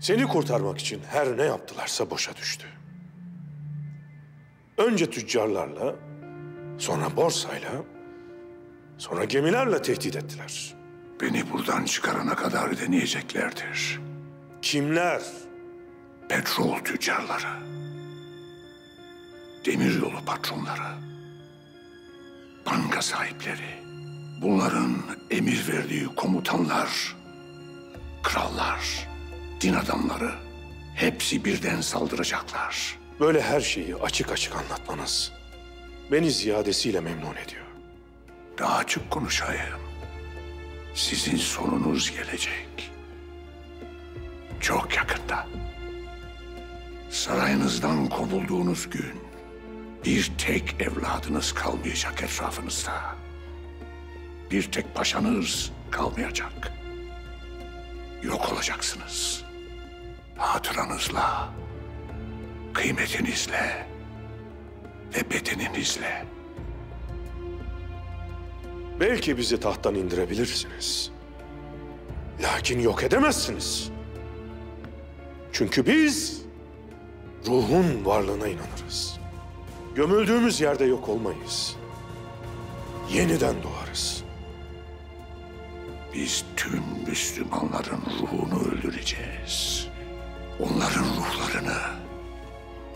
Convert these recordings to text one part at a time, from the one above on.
Seni kurtarmak için her ne yaptılarsa boşa düştü. Önce tüccarlarla, sonra borsayla, sonra gemilerle tehdit ettiler. Beni buradan çıkarana kadar deneyeceklerdir. Kimler? Petrol tüccarları, demiryolu patronları, banka sahipleri, bunların emir verdiği komutanlar, krallar, din adamları hepsi birden saldıracaklar. Böyle her şeyi açık açık anlatmanız beni ziyadesiyle memnun ediyor. Daha açık konuşayım. Sizin sonunuz gelecek. Çok yakında. Sarayınızdan kovulduğunuz gün bir tek evladınız kalmayacak etrafınızda. Bir tek paşanız kalmayacak. Yok olacaksınız. Hatıranızla, kıymetinizle ve bedeninizle. Belki bizi tahttan indirebilirsiniz. Lakin yok edemezsiniz. Çünkü biz ruhun varlığına inanırız. Gömüldüğümüz yerde yok olmayız. Yeniden doğarız. Biz tüm Müslümanların ruhunu öldüreceğiz. Onların ruhlarını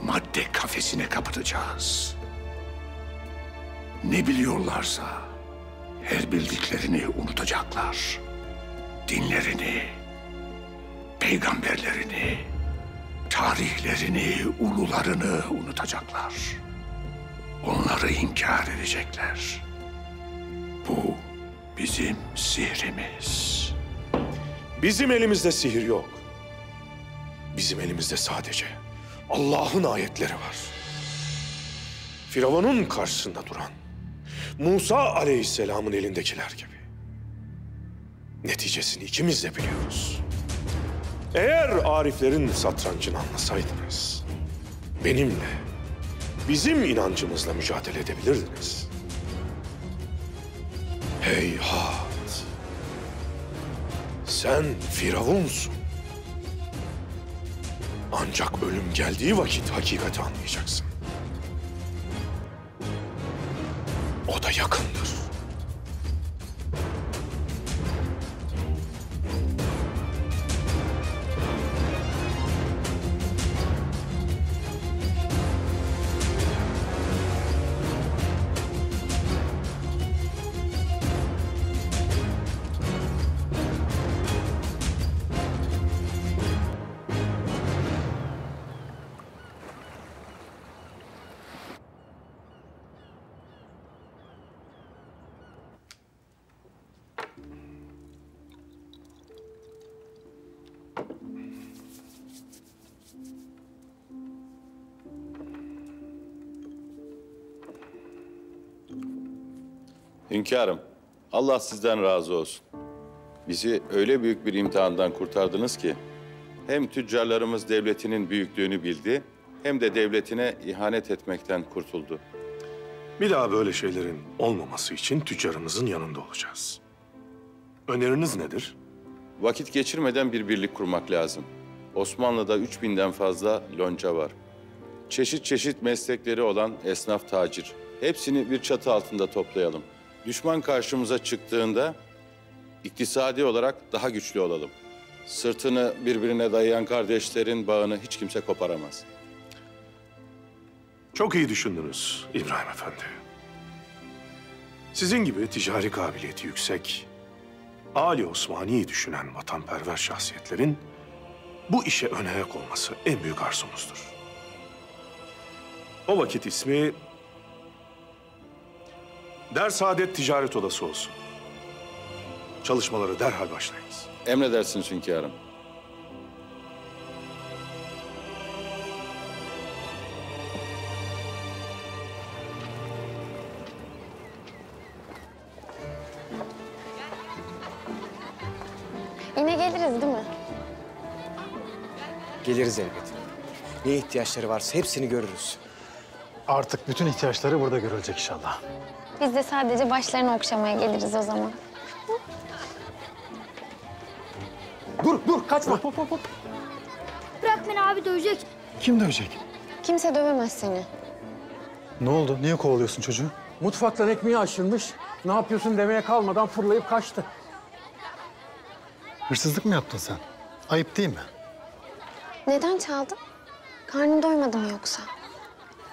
madde kafesine kapatacağız. Ne biliyorlarsa her bildiklerini unutacaklar. Dinlerini, peygamberlerini, tarihlerini, ulularını unutacaklar. Onları inkar edecekler. Bu bizim sihrimiz. Bizim elimizde sihir yok. Bizim elimizde sadece Allah'ın ayetleri var. Firavun'un karşısında duran Musa Aleyhisselam'ın elindekiler gibi. Neticesini ikimiz de biliyoruz. Eğer Ariflerin satrancını anlasaydınız, benimle, bizim inancımızla mücadele edebilirdiniz. Heyhat! Sen Firavunsun. Ancak ölüm geldiği vakit hakikati anlayacaksın. O da yakındır. Hünkârım, Allah sizden razı olsun. Bizi öyle büyük bir imtihandan kurtardınız ki hem tüccarlarımız devletinin büyüklüğünü bildi hem de devletine ihanet etmekten kurtuldu. Bir daha böyle şeylerin olmaması için tüccarımızın yanında olacağız. Öneriniz nedir? Vakit geçirmeden bir birlik kurmak lazım. Osmanlı'da 3000'den fazla lonca var. Çeşit çeşit meslekleri olan esnaf tacir. Hepsini bir çatı altında toplayalım. Düşman karşımıza çıktığında iktisadi olarak daha güçlü olalım. Sırtını birbirine dayayan kardeşlerin bağını hiç kimse koparamaz. Çok iyi düşündünüz İbrahim Efendi. Sizin gibi ticari kabiliyeti yüksek, âli Osmani'yi düşünen vatanperver şahsiyetlerin bu işe ön ayak olması en büyük arzumuzdur. O vakit ismi Dersaadet Ticaret Odası olsun. Çalışmaları derhal başlayınız. Emredersiniz hünkârım. Yine geliriz değil mi? Geliriz elbet. Ne ihtiyaçları varsa hepsini görürüz. Artık bütün ihtiyaçları burada görülecek inşallah. Biz de sadece başlarını okşamaya geliriz o zaman. Dur, kaçma. Bırak beni, abi dövecek. Kim dövecek? Kimse dövemez seni. Ne oldu? Niye kovalıyorsun çocuğu? Mutfaktan ekmeği aşırmış. Ne yapıyorsun demeye kalmadan fırlayıp kaçtı. Hırsızlık mı yaptın sen? Ayıp değil mi? Neden çaldın? Karnın doymadı mı yoksa?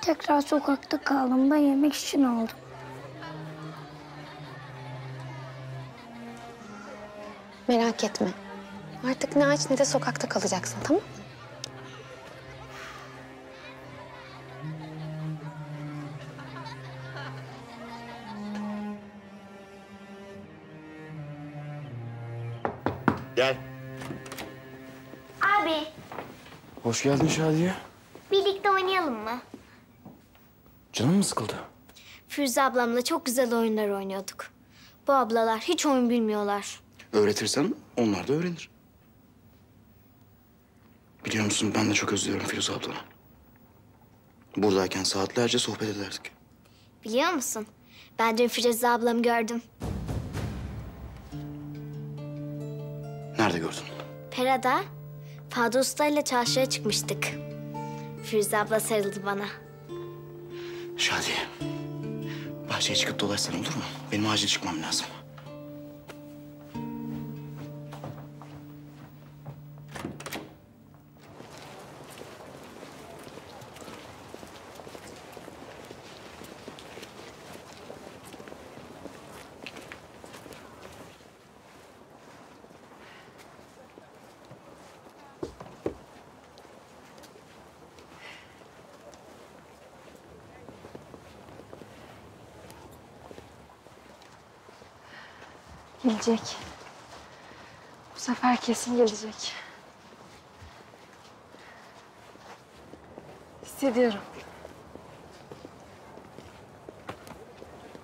Tekrar sokakta kaldım. Ben yemek için aldım. Merak etme. Artık ne aç ne de sokakta kalacaksın, tamam mı? Gel. Abi, Hoş geldin Şadiye. birlikte oynayalım mı? Canın mı sıkıldı? Firuze ablamla çok güzel oyunlar oynuyorduk. Bu ablalar hiç oyun bilmiyorlar. Öğretirsen onlar da öğrenir. Biliyor musun ben de çok özlüyorum Firuze ablanı. Buradayken saatlerce sohbet ederdik. Biliyor musun? Ben dün Firuze ablamı gördüm. Nerede gördün? Pera'da Fadi Usta ile çarşıya çıkmıştık. Firuze abla sarıldı bana. Şadiye. Bahçeye çıkıp dolaşsan olur mu? Benim acil çıkmam lazım. Gelecek. Bu sefer kesin gelecek. Hissediyorum.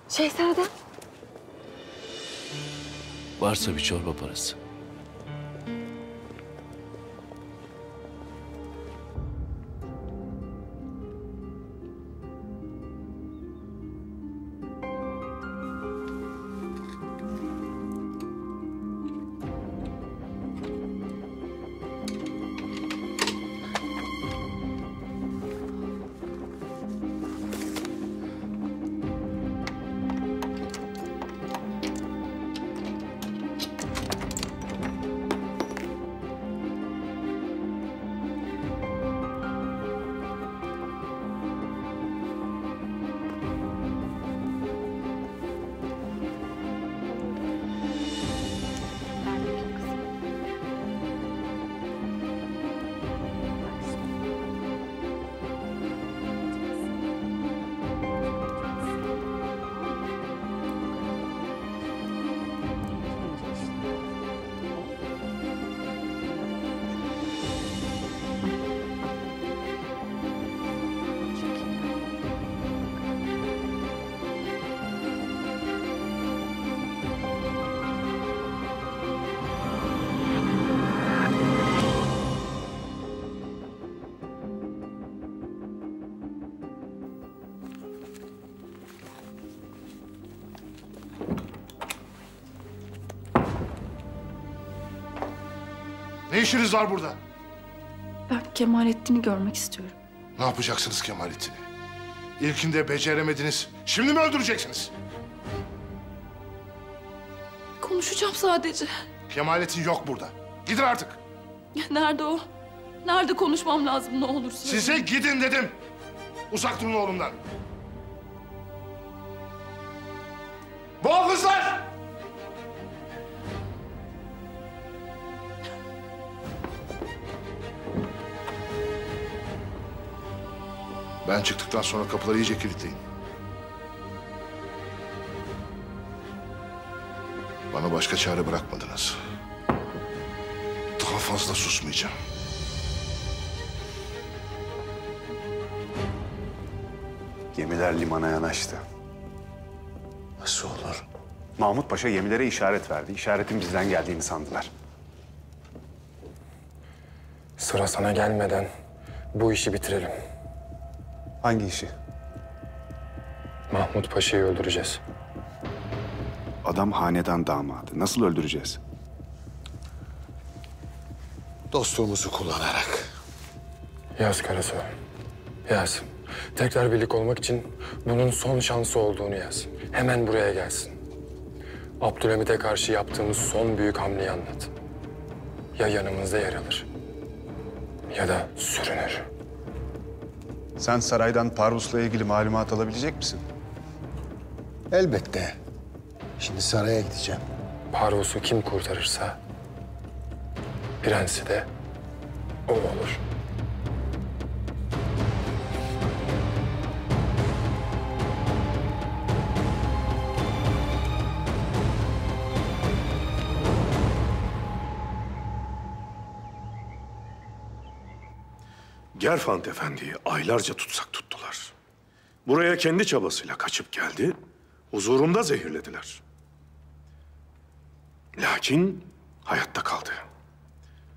Şehzadem. Varsa bir çorba parası. Ne işiniz var burada? Ben Kemalettin'i görmek istiyorum. Ne yapacaksınız Kemalettin'i? İlkinde beceremediniz. Şimdi mi öldüreceksiniz? Konuşacağım sadece. Kemalettin yok burada. Gidin artık. Nerede o? Nerede konuşmam lazım ne olursa. Size gidin dedim. Uzak durun oğlumdan. Muhafızlar! Ben çıktıktan sonra kapıları iyice kilitleyin. Bana başka çare bırakmadınız. Daha fazla susmayacağım. Gemiler limana yanaştı. Nasıl olur? Mahmut Paşa gemilere işaret verdi. İşaretin bizden geldiğini sandılar. Sıra sana gelmeden bu işi bitirelim. Hangi işi? Mahmut Paşa'yı öldüreceğiz. Adam hanedan damadı. Nasıl öldüreceğiz? Dostluğumuzu kullanarak. Yaz Karasu. Yaz. Tekrar birlik olmak için bunun son şansı olduğunu yaz. Hemen buraya gelsin. Abdülhamit'e karşı yaptığımız son büyük hamleyi anlat. Ya yanımızda yer alır ya da sürünür. Sen saraydan Parvus'la ilgili malumat alabilecek misin? Elbette. Şimdi saraya gideceğim. Parvus'u kim kurtarırsa prensi de o olur. Gerfant Efendi'yi aylarca tutsak tuttular. Buraya kendi çabasıyla kaçıp geldi, huzurumda zehirlediler. Lakin hayatta kaldı.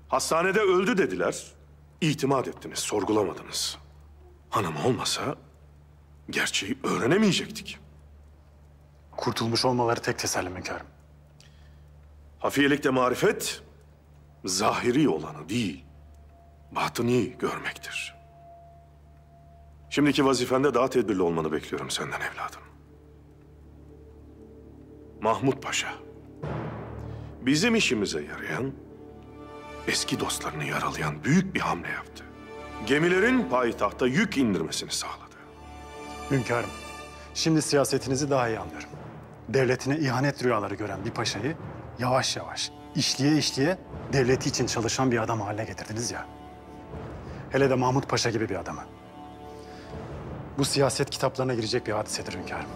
Hastanede öldü dediler, itimat ettiniz, sorgulamadınız. Hanım olmasa gerçeği öğrenemeyecektik. Kurtulmuş olmaları tek tesellim hünkârım. Hafiyelikte marifet, zahiri olanı değil, batıni görmektir. Şimdiki vazifende daha tedbirli olmanı bekliyorum senden evladım. Mahmut Paşa, bizim işimize yarayan, eski dostlarını yaralayan büyük bir hamle yaptı. Gemilerin payitahta yük indirmesini sağladı. Hünkârım, şimdi siyasetinizi daha iyi anlıyorum. Devletine ihanet rüyaları gören bir paşayı yavaş yavaş, işliye işliye devleti için çalışan bir adam haline getirdiniz ya. Hele de Mahmut Paşa gibi bir adamı. Bu siyaset kitaplarına girecek bir hadisedir hünkârım.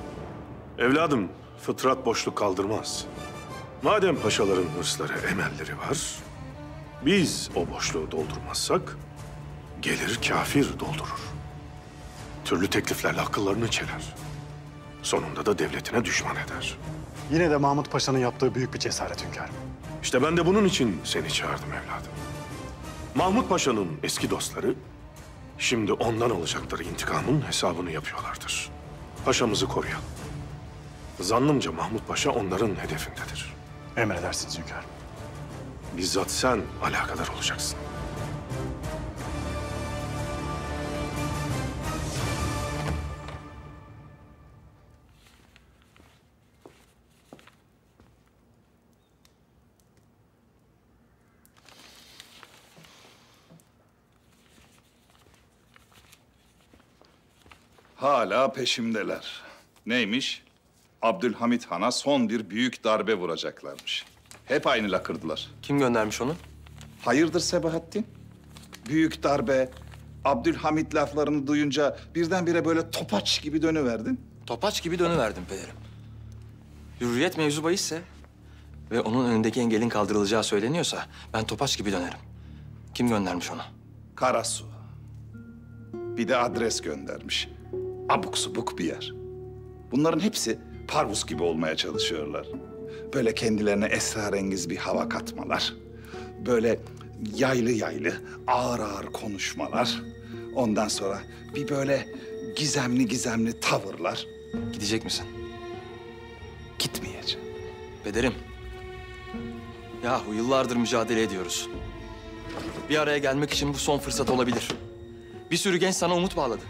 Evladım, fıtrat boşluk kaldırmaz. Madem paşaların hırsları, emelleri var, biz o boşluğu doldurmazsak gelir kafir doldurur. Türlü tekliflerle akıllarını çeler. Sonunda da devletine düşman eder. Yine de Mahmut Paşa'nın yaptığı büyük bir cesaret hünkârım. İşte ben de bunun için seni çağırdım evladım. Mahmut Paşa'nın eski dostları şimdi ondan alacakları intikamın hesabını yapıyorlardır. Paşamızı koruyalım. Zannımca Mahmut Paşa onların hedefindedir. Emredersiniz hünkârım. Bizzat sen alakadar olacaksın. Hala peşimdeler. Neymiş? Abdülhamit Han'a son bir büyük darbe vuracaklarmış. Hep aynı lakırdılar. Kim göndermiş onu? Hayırdır Sebahattin? Büyük darbe, Abdülhamit laflarını duyunca birdenbire böyle topaç gibi dönüverdin. Topaç gibi dönüverdim pederim. Hürriyet mevzu bahisse ve onun önündeki engelin kaldırılacağı söyleniyorsa ben topaç gibi dönerim. Kim göndermiş onu? Karasu. Bir de adres göndermiş. Abuk subuk bir yer. Bunların hepsi Parvus gibi olmaya çalışıyorlar. Böyle kendilerine esrarengiz bir hava katmalar. Böyle yaylı yaylı, ağır ağır konuşmalar. Ondan sonra bir böyle gizemli gizemli tavırlar. Gidecek misin? Gitmeyeceğim. Pederim. Yahu yıllardır mücadele ediyoruz. Bir araya gelmek için bu son fırsat olabilir. Bir sürü genç sana umut bağladı.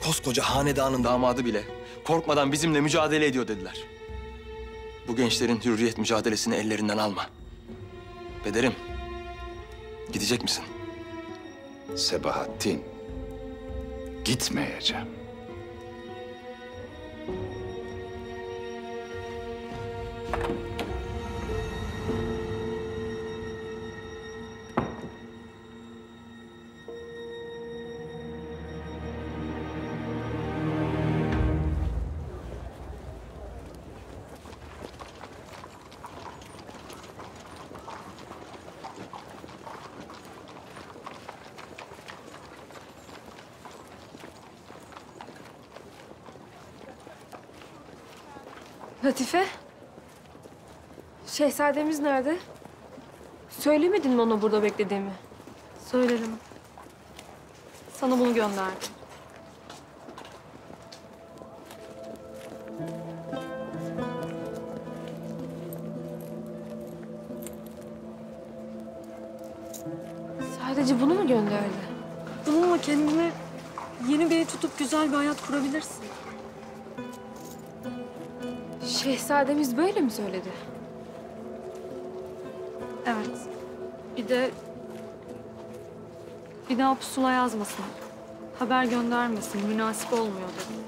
Koskoca hanedanın damadı bile korkmadan bizimle mücadele ediyor dediler. Bu gençlerin hürriyet mücadelesini ellerinden alma. Pederim, gidecek misin? Sebahattin, gitmeyeceğim. Latife? Şehzademiz nerede? Söylemedin mi ona burada beklediğimi? Söylerim. Sana bunu gönderdim. Sadece bunu mu gönderdi? Bununla kendine yeni bir ev tutup güzel bir hayat kurabilirsin. Şehzademiz böyle mi söyledi? Evet. Bir de bir daha pusula yazmasın. Haber göndermesin. Münasip olmuyor dedi.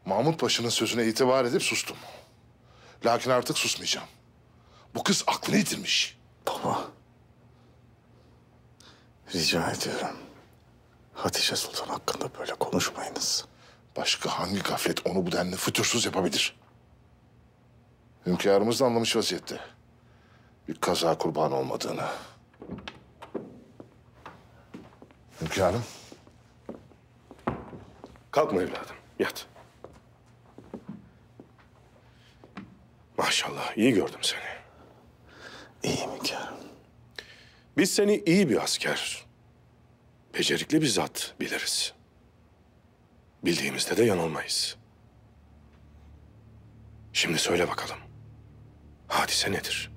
Mahmut Paşa'nın sözüne itibar edip sustum. Lakin artık susmayacağım. Bu kız aklını yitirmiş. Baba. Rica ediyorum. Hatice Sultan hakkında böyle konuşmayınız. Başka hangi gaflet onu bu denli fütursuz yapabilir? Hünkârımız da anlamış vaziyette. Bir kaza kurban olmadığını. Hünkârım. Kalkma evladım, yat. Maşallah, iyi gördüm seni. İyiyim hünkârım. Biz seni iyi bir asker, becerikli bir zat biliriz. Bildiğimizde de yanılmayız. Şimdi söyle bakalım, hadise nedir?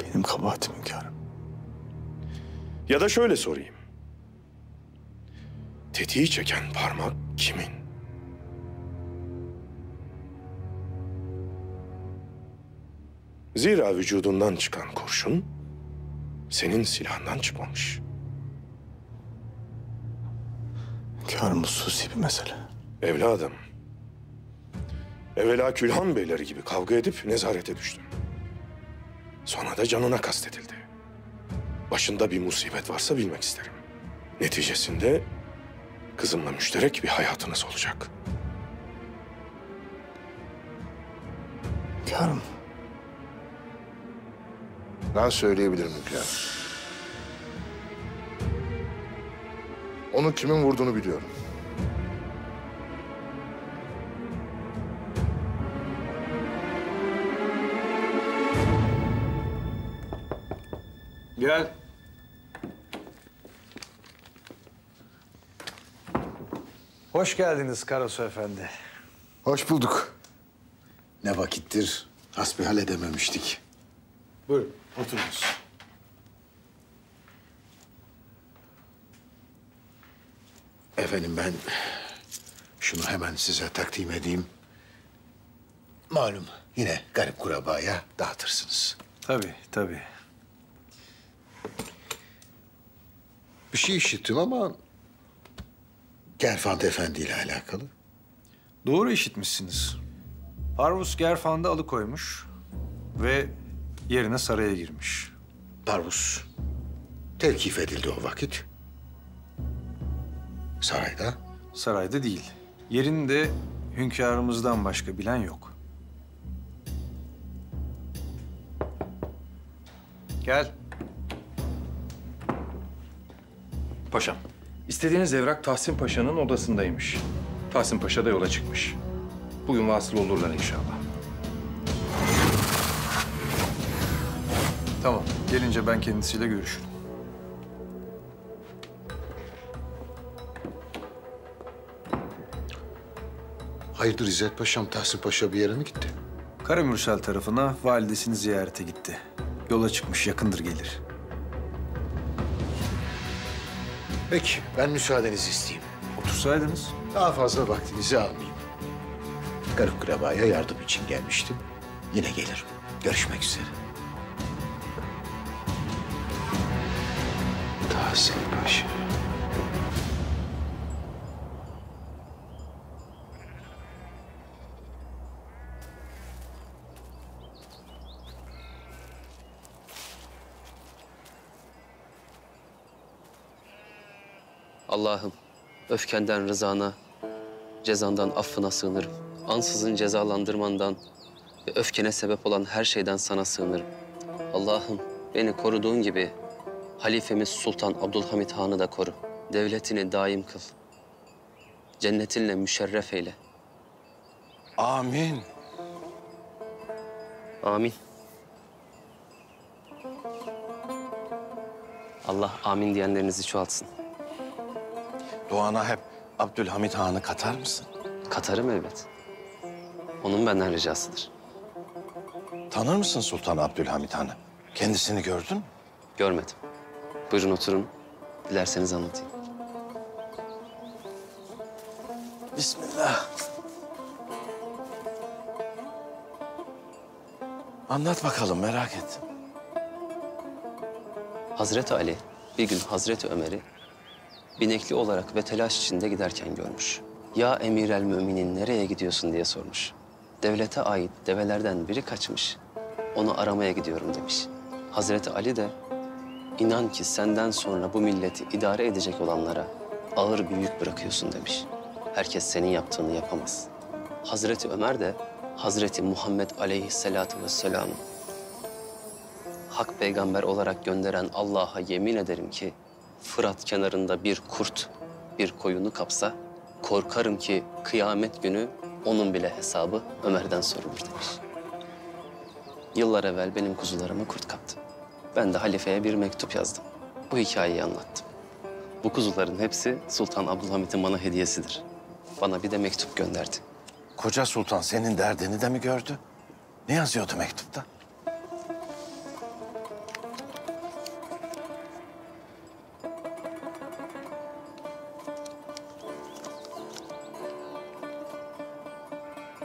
Benim kabahatim hünkârım. Ya da şöyle sorayım. Tetiği çeken parmak kimin? Zira vücudundan çıkan kurşun senin silahından çıkmamış. Hünkârım, hususi bir mesele. Evladım, evvela Külhan beyleri gibi kavga edip nezarete düştün. Sonra da canına kastedildi. Başında bir musibet varsa bilmek isterim. Neticesinde kızımla müşterek bir hayatınız olacak. Hünkârım. Ben söyleyebilirim hünkârım. Onun kimin vurduğunu biliyorum. Gel. Hoş geldiniz Karasu Efendi. Hoş bulduk. Ne vakittir hasbihal edememiştik. Buyurun, oturunuz. Efendim ben şunu hemen size takdim edeyim. Malum yine garip kurabaya dağıtırsınız. Tabii, tabii. Bir şey işittim ama Gerfant Efendi ile alakalı. Doğru işitmişsiniz. Parvus Gerfand'ı alıkoymuş ve yerine saraya girmiş. Parvus terkif edildi o vakit. Sarayda? Sarayda değil. Yerini de hünkârımızdan başka bilen yok. Gel. Paşam, istediğiniz evrak Tahsin Paşa'nın odasındaymış. Tahsin Paşa da yola çıkmış. Bugün vasıl olurlar inşallah. Tamam, gelince ben kendisiyle görüşürüm. Hayırdır İzzet Paşam, Tahsin Paşa bir yere mi gitti? Karamürsel tarafına validesini ziyarete gitti. Yola çıkmış, yakındır gelir. Peki, ben müsaadenizi isteyeyim. Otursaydınız. Daha fazla vaktinizi almayayım. Garip kurabaya yardım için gelmiştim. Yine gelirim. Görüşmek üzere. Tahsin Paşa. Allah'ım, öfkenden rızana, cezandan affına sığınırım. Ansızın cezalandırmandan ve öfkene sebep olan her şeyden sana sığınırım. Allah'ım, beni koruduğun gibi halifemiz Sultan Abdülhamit Han'ı da koru. Devletini daim kıl. Cennetinle müşerref eyle. Amin. Amin. Allah amin diyenlerinizi çoğaltsın. Duana hep Abdülhamit Han'ı katar mısın? Katarım elbet. Onun benden ricasıdır. Tanır mısın Sultan Abdülhamit Han'ı? Kendisini gördün mü? Görmedim. Buyurun oturun. Dilerseniz anlatayım. Bismillah. Anlat bakalım, merak ettim. Hazreti Ali bir gün Hazreti Ömer'i binekli olarak ve telaş içinde giderken görmüş. Ya Emirel Müminin nereye gidiyorsun diye sormuş. Devlete ait develerden biri kaçmış. Onu aramaya gidiyorum demiş. Hazreti Ali de inan ki senden sonra bu milleti idare edecek olanlara ağır bir yük bırakıyorsun demiş. Herkes senin yaptığını yapamaz. Hazreti Ömer de Hazreti Muhammed Aleyhisselatü Vesselam'ı hak peygamber olarak gönderen Allah'a yemin ederim ki Fırat kenarında bir kurt bir koyunu kapsa korkarım ki kıyamet günü onun bile hesabı Ömer'den sorulur demiş. Yıllar evvel benim kuzularımı kurt kaptı. Ben de halifeye bir mektup yazdım. Bu hikayeyi anlattım. Bu kuzuların hepsi Sultan Abdülhamit'in bana hediyesidir. Bana bir de mektup gönderdi. Koca Sultan senin derdini de mi gördü? Ne yazıyordu mektupta?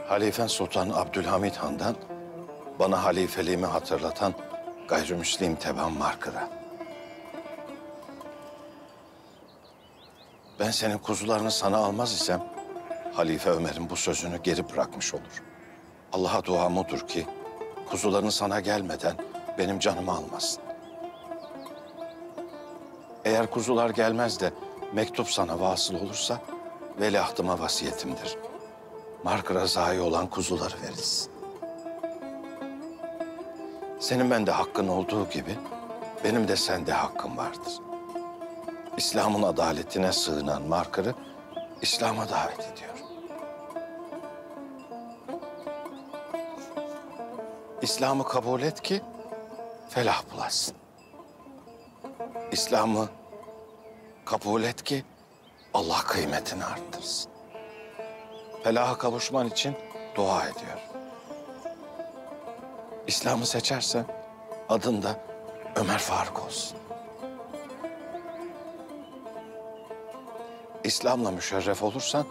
Halifen Sultan Abdülhamit Han'dan bana halifeliğimi hatırlatan gayrimüslim Teban Markır'a. Ben senin kuzularını sana almaz isem Halife Ömer'in bu sözünü geri bırakmış olur. Allah'a duam odur ki kuzuların sana gelmeden benim canımı almasın. Eğer kuzular gelmez de mektup sana vasıl olursa veliahtıma vasiyetimdir. Markır'a zayi olan kuzuları verirsin. Senin bende hakkın olduğu gibi benim de sende hakkım vardır. İslam'ın adaletine sığınan Markır'ı İslam'a davet ediyorum. İslam'ı kabul et ki felah bulasın. İslam'ı kabul et ki Allah kıymetini arttırsın. Felaha kavuşman için dua ediyorum. İslam'ı seçersen adın da Ömer Faruk olsun. İslam'la müşerref olursan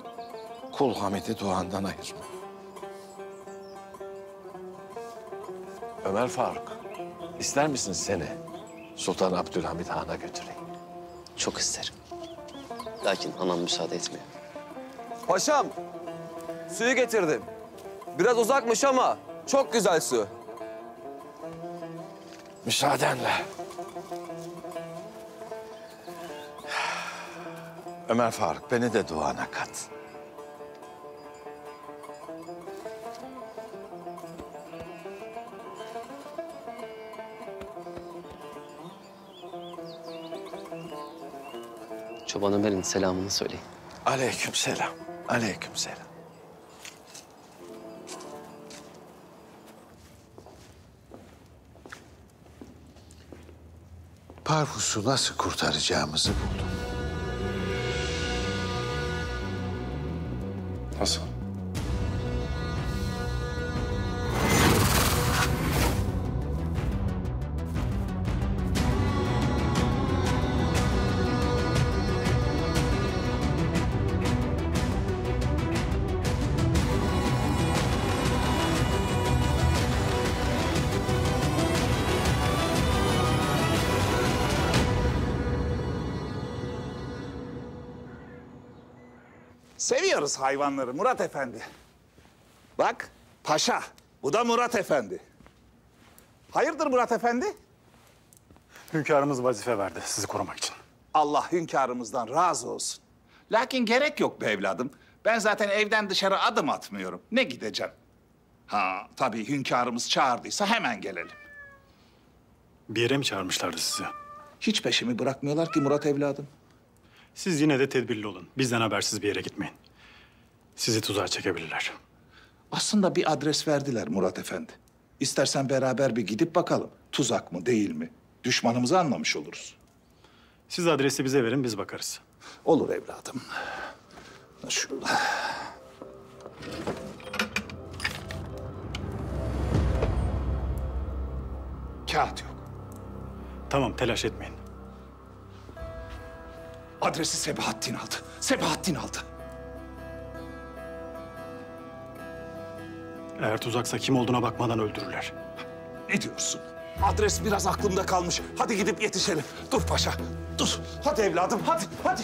kul Hamid'i duandan ayırma. Ömer Faruk, ister misin seni Sultan Abdülhamit Han'a götüreyim? Çok isterim. Lakin anam müsaade etmiyor. Paşam, suyu getirdim. Biraz uzakmış ama çok güzel su. Müsaadenle. Ömer Faruk, beni de duana kat. Çoban Ömer'in selamını söyleyin. Aleykümselam, aleykümselam. Parvus'u nasıl kurtaracağımızı buldum. Nasıl? Seviyoruz hayvanları Murat Efendi. Bak paşa, bu da Murat Efendi. Hayırdır Murat Efendi? Hünkârımız vazife verdi sizi korumak için. Allah hünkârımızdan razı olsun. Lakin gerek yok be evladım. Ben zaten evden dışarı adım atmıyorum. Ne gideceğim? Ha tabii hünkârımız çağırdıysa hemen gelelim. Bir yere mi çağırmışlardı sizi? Hiç peşimi bırakmıyorlar ki Murat evladım. Siz yine de tedbirli olun. Bizden habersiz bir yere gitmeyin. Sizi tuzağa çekebilirler. Aslında bir adres verdiler Murat Efendi. İstersen beraber bir gidip bakalım. Tuzak mı değil mi? Düşmanımızı anlamış oluruz. Siz adresi bize verin, biz bakarız. Olur evladım. Şurada. Kağıt yok. Tamam, telaş etmeyin. Adresi Sebahattin aldı. Sebahattin aldı. Eğer tuzaksa kim olduğuna bakmadan öldürürler. Ne diyorsun? Adres biraz aklımda kalmış. Hadi gidip yetişelim. Dur paşa, dur. Hadi evladım, hadi, hadi.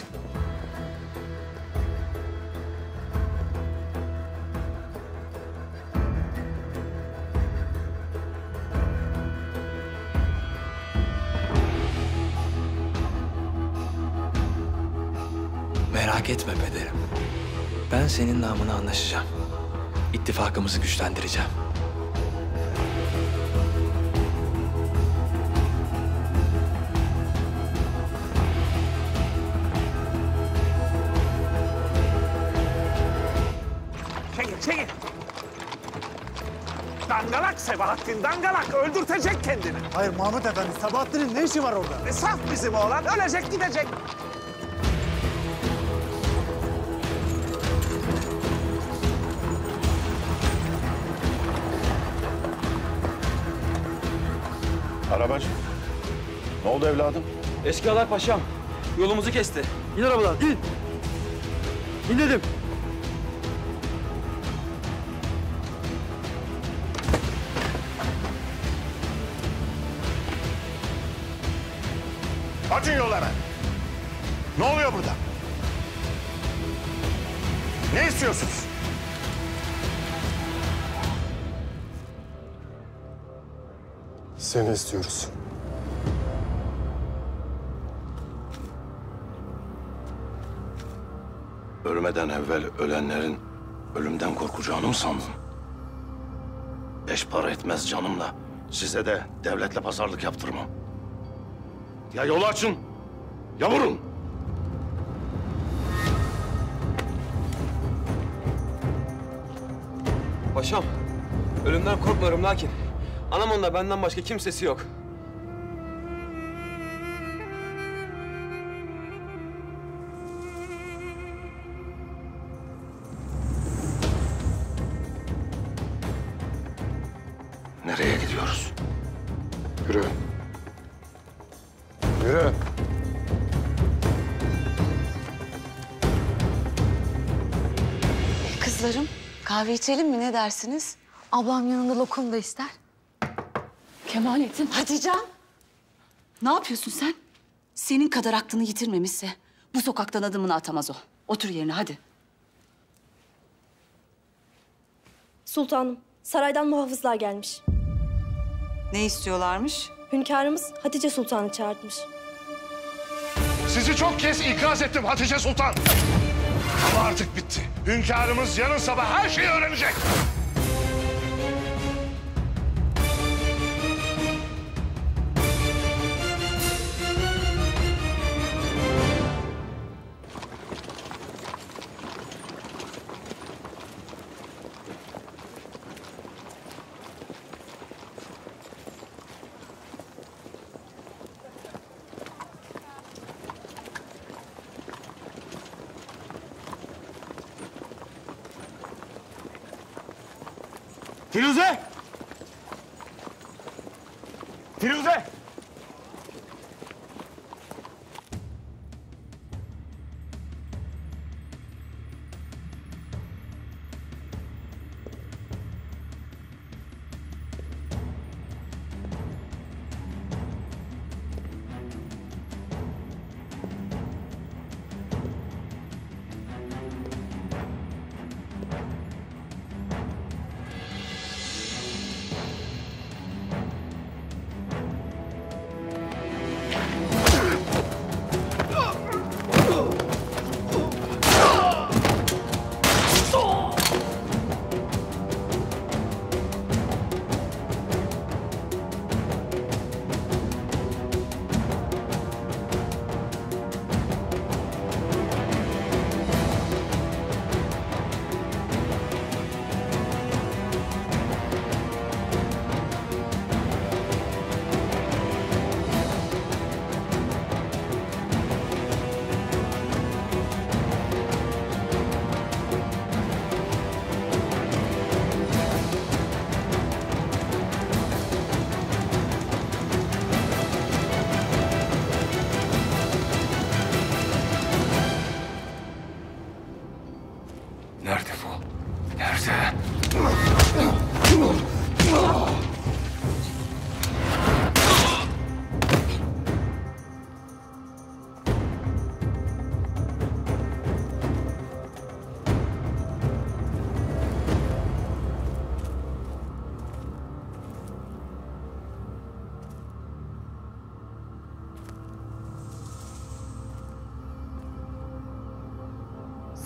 Merak etme pederim. Ben senin namına anlaşacağım. İttifakımızı güçlendireceğim. Çekil. Dangalak Sebahattin, dangalak. Öldürtecek kendini. Hayır Mahmut Efendi, Sabahattin'in ne işi var orada? Saf bizim oğlan. Ölecek gidecek. Arabacı. Ne oldu evladım? Eşkıyalar paşam. Yolumuzu kesti. İn arabadan, in! İn dedim. Açın yolu hemen. Ne oluyor burada? Ne istiyorsunuz? Seni istiyoruz. Ölmeden evvel ölenlerin ölümden korkacağını mı sandın? Beş para etmez canımla. Size de devletle pazarlık yaptırmam. Ya yolu açın, ya vurun. Paşam, ölümden korkmuyorum lakin anam onda benden başka kimsesi yok. Nereye gidiyoruz? Yürü. Yürü. Kızlarım, kahve içelim mi, ne dersiniz? Ablam yanında lokum da ister. Kemalettin. Hatice'm. Ne yapıyorsun sen? Senin kadar aklını yitirmemişse bu sokaktan adımını atamaz o. Otur yerine hadi. Sultanım, saraydan muhafızlar gelmiş. Ne istiyorlarmış? Hünkârımız Hatice Sultan'ı çağırtmış. Sizi çok kez ikaz ettim Hatice Sultan. Ama artık bitti. Hünkârımız yarın sabah her şeyi öğrenecek. Firuze! Firuze!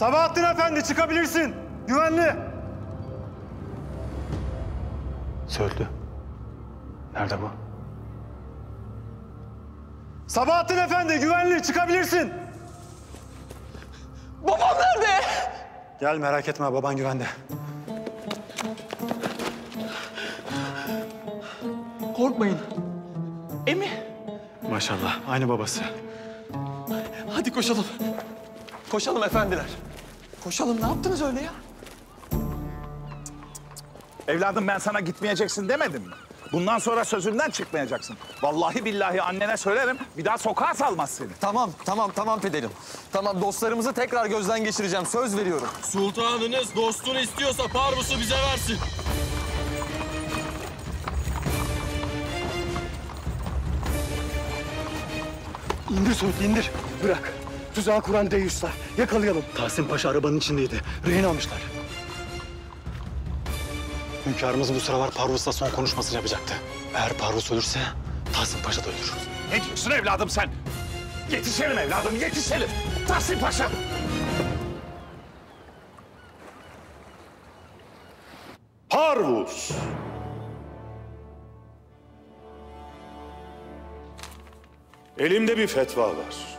Sabahattin Efendi çıkabilirsin. Güvenli. Söğütlü. Nerede bu? Sabahattin Efendi güvenli çıkabilirsin. Babam nerede? Gel merak etme baban güvende. Korkmayın. Emi. Maşallah aynı babası. Hadi koşalım. Koşalım efendiler. Koşalım. Ne yaptınız öyle ya? Evladım ben sana gitmeyeceksin demedim mi? Bundan sonra sözümden çıkmayacaksın. Vallahi billahi annene söylerim, bir daha sokağa salmaz seni. Tamam pederim. Tamam, dostlarımızı tekrar gözden geçireceğim. Söz veriyorum. Sultanınız dostunu istiyorsa Parvus'u bize versin. İndir Söğütlü indir. Bırak. Tuzağı kuran Deyus'la. Yakalayalım. Tahsin Paşa arabanın içindeydi. Rehin almışlar. Hünkârımız bu sıralar Parvus'la son konuşmasını yapacaktı. Eğer Parvus ölürse Tahsin Paşa da ölür. Ne diyorsun evladım sen? Yetişelim evladım, yetişelim. Tahsin Paşa. Parvus. Elimde bir fetva var.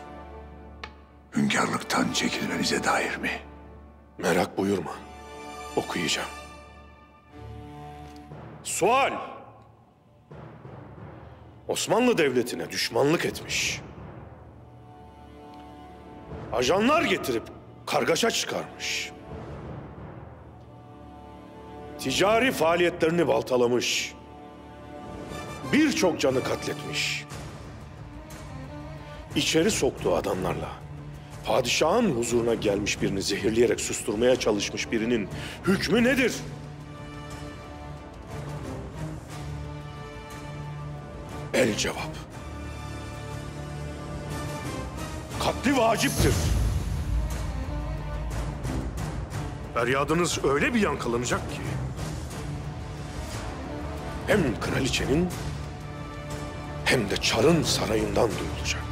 Hünkârlıktan çekilmenize dair mi? Merak buyurma. Okuyacağım. Sual. Osmanlı Devleti'ne düşmanlık etmiş. Ajanlar getirip kargaşa çıkarmış. Ticari faaliyetlerini baltalamış. Birçok canı katletmiş. İçeri soktuğu adamlarla padişahın huzuruna gelmiş birini zehirleyerek susturmaya çalışmış birinin hükmü nedir? El cevap. Katli vaciptir. Feryadınız öyle bir yankılanacak ki hem kraliçenin hem de Çar'ın sarayından duyulacak.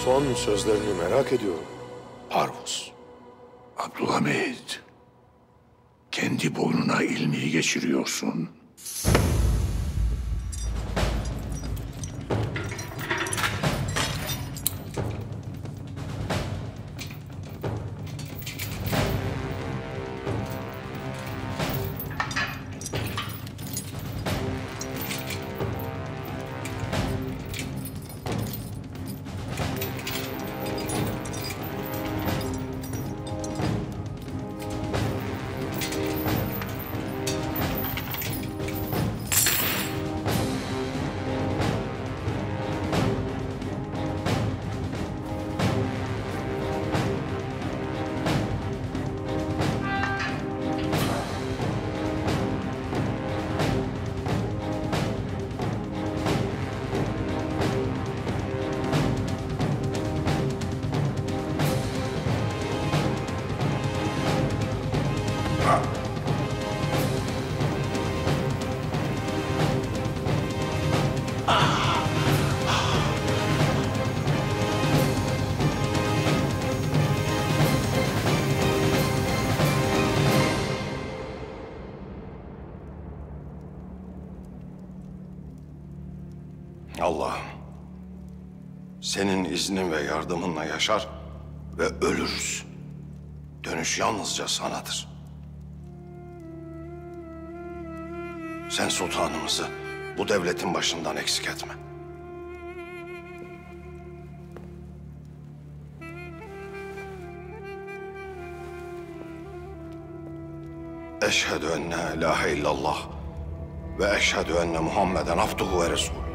Son sözlerini merak ediyorum Parvus. Abdülhamid, kendi boynuna ilmiyi geçiriyorsun. Allah'ım, senin iznin ve yardımınla yaşar ve ölürüz. Dönüş yalnızca sanadır. Sen sultanımızı bu devletin başından eksik etme. Eşhedü enne la ilahe illallah ve eşhedü enne Muhammeden abduhu ve resulü.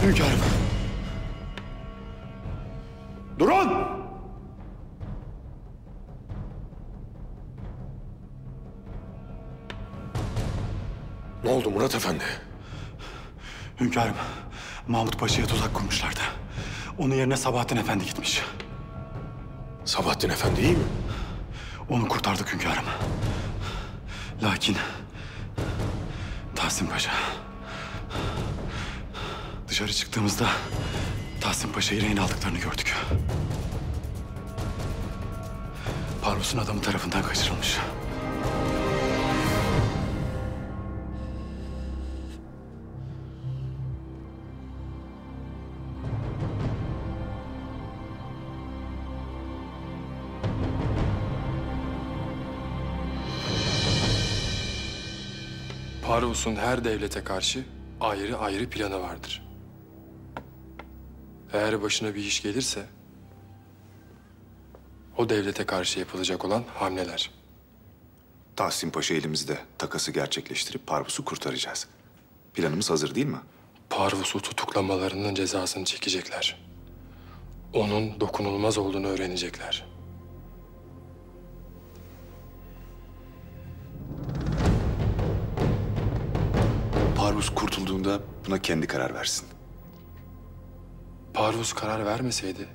Hünkârım. Durun! Ne oldu Murat Efendi? Hünkârım, Mahmut Paşa'ya tuzak kurmuşlardı. Onun yerine Sabahattin Efendi gitmiş. Sabahattin Efendi iyi mi? Onu kurtardık hünkârım. Lakin Tahsin Paşa... Dışarı çıktığımızda Tahsin Paşa'yı rehin aldıklarını gördük. Parvus'un adamı tarafından kaçırılmış. Parvus'un her devlete karşı ayrı ayrı planı vardır. Eğer başına bir iş gelirse, o devlete karşı yapılacak olan hamleler. Tahsin Paşa elimizde. Takası gerçekleştirip Parvus'u kurtaracağız. Planımız hazır değil mi? Parvus'u tutuklamalarının cezasını çekecekler. Onun dokunulmaz olduğunu öğrenecekler. Parvus kurtulduğunda buna kendi karar versin. Parvus karar vermeseydi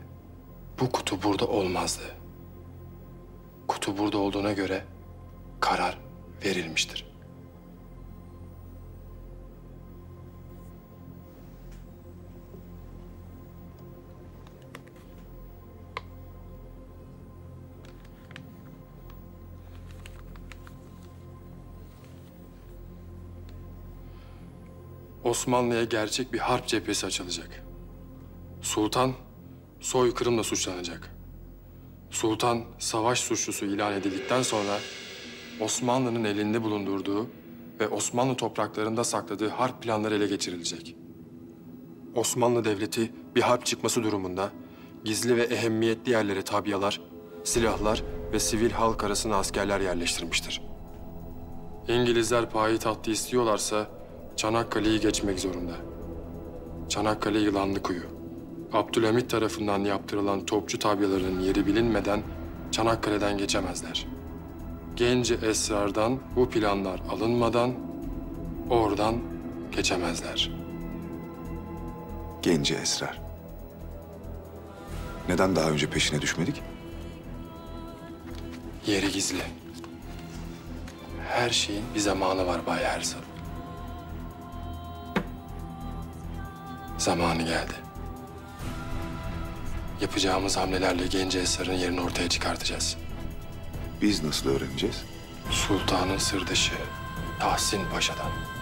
bu kutu burada olmazdı. Kutu burada olduğuna göre karar verilmiştir. Osmanlı'ya gerçek bir harp cephesi açılacak. Sultan soykırımla suçlanacak. Sultan savaş suçlusu ilan edildikten sonra Osmanlı'nın elinde bulundurduğu ve Osmanlı topraklarında sakladığı harp planları ele geçirilecek. Osmanlı Devleti bir harp çıkması durumunda gizli ve ehemmiyetli yerlere tabiyalar, silahlar ve sivil halk arasına askerler yerleştirmiştir. İngilizler payitahtı istiyorlarsa Çanakkale'yi geçmek zorunda. Çanakkale Yılanlıkuyu. Abdülhamit tarafından yaptırılan topçu tabyalarının yeri bilinmeden Çanakkale'den geçemezler. Genci Esrar'dan bu planlar alınmadan oradan geçemezler. Genci Esrar. Neden daha önce peşine düşmedik? Yeri gizli. Her şeyin bir zamanı var Bay Erzal. Zamanı geldi. Yapacağımız hamlelerle Genci Esrar'ın yerini ortaya çıkartacağız. Biz nasıl öğreneceğiz? Sultanın sırdaşı Tahsin Paşa'dan.